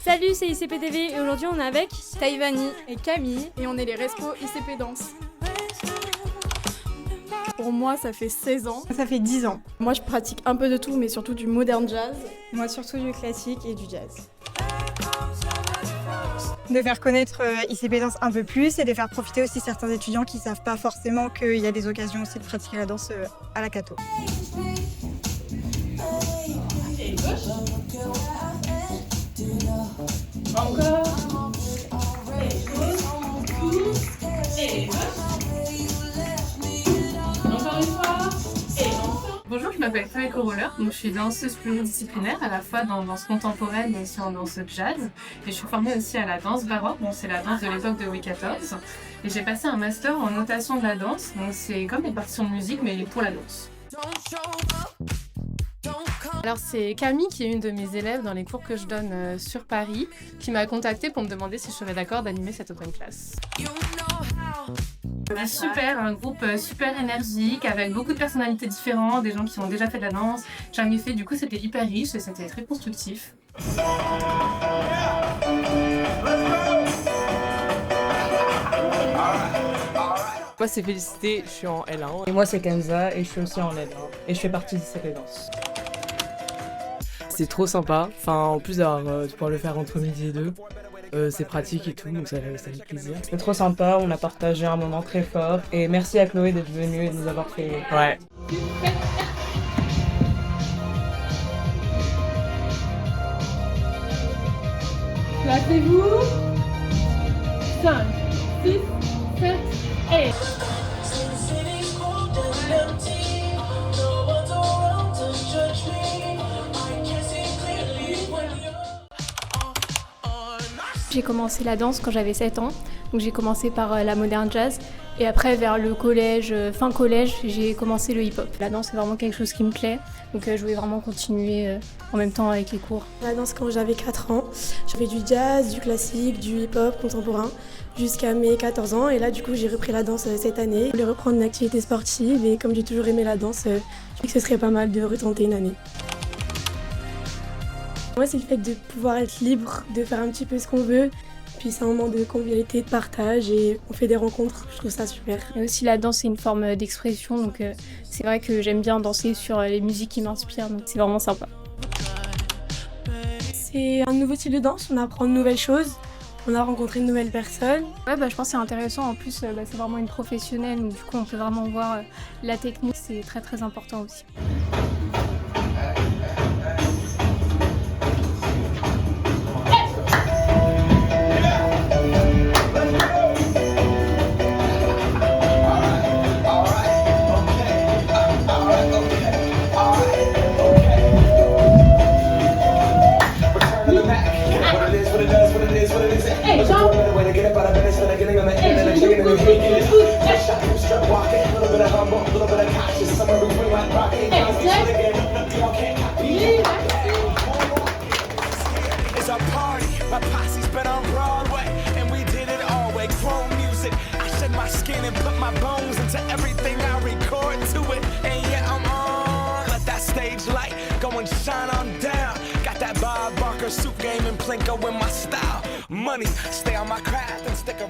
Salut, c'est ICPTV et aujourd'hui on est avec Taïvani et Camille et on est les Respo ICP Danse. Pour moi, ça fait 16 ans. Ça fait 10 ans. Moi, je pratique un peu de tout, mais surtout du modern jazz. Moi, surtout du classique et du jazz. De faire connaître ICP Danse un peu plus et de faire profiter aussi certains étudiants qui ne savent pas forcément qu'il y a des occasions aussi de pratiquer la danse à la Cato. Encore. Encore une fois. Et enfin. Bonjour, je m'appelle Chloé Coroller, donc je suis danseuse pluridisciplinaire à la fois dans danse contemporaine et aussi en danse jazz. Et je suis formée aussi à la danse baroque, donc c'est la danse de l'époque de Louis XIV. Et j'ai passé un master en notation de la danse, donc c'est comme des partitions de musique mais pour la danse. Alors c'est Camille qui est une de mes élèves dans les cours que je donne sur Paris, qui m'a contactée pour me demander si je serais d'accord d'animer cette open class. Super, un groupe super énergique avec beaucoup de personnalités différentes, des gens qui ont déjà fait de la danse, jamais fait, du coup c'était hyper riche et c'était très constructif. Moi c'est Félicité, je suis en L1. Et moi c'est Kenza et je suis aussi en L1. Et je fais partie de cette danse. C'est trop sympa, enfin en plus d'avoir de pouvoir le faire entre midi et deux. C'est pratique et tout, donc ça fait plaisir. C'était trop sympa, on a partagé un moment très fort. Et merci à Chloé d'être venue et de nous avoir fait... Ouais. Placez-vous. 5, 6, 7 et... J'ai commencé la danse quand j'avais 7 ans, donc j'ai commencé par la modern jazz et après vers le collège, fin collège, j'ai commencé le hip-hop. La danse c'est vraiment quelque chose qui me plaît, donc je voulais vraiment continuer en même temps avec les cours. La danse quand j'avais 4 ans, j'ai fait du jazz, du classique, du hip-hop contemporain jusqu'à mes 14 ans et là du coup j'ai repris la danse cette année. Je voulais reprendre une activité sportive et comme j'ai toujours aimé la danse, je me dis que ce serait pas mal de retenter une année. Moi, c'est le fait de pouvoir être libre, de faire un petit peu ce qu'on veut. Puis c'est un moment de convivialité, de partage et on fait des rencontres. Je trouve ça super. Et aussi la danse c'est une forme d'expression, donc c'est vrai que j'aime bien danser sur les musiques qui m'inspirent, donc c'est vraiment sympa. C'est un nouveau style de danse, on apprend de nouvelles choses. On a rencontré de nouvelles personnes. Ouais, je pense que c'est intéressant. En plus, c'est vraiment une professionnelle, donc du coup on peut vraiment voir la technique, c'est très très important aussi. It's a party, my posse's been on Broadway, and we did it all way. Chrome music, I shed my skin and put my bones into everything I record to it. And yeah, I'm on, let that stage light go and shine on down. Got that Bob Barker suit game and Plinko in my style. Money, stay on my craft and stick around.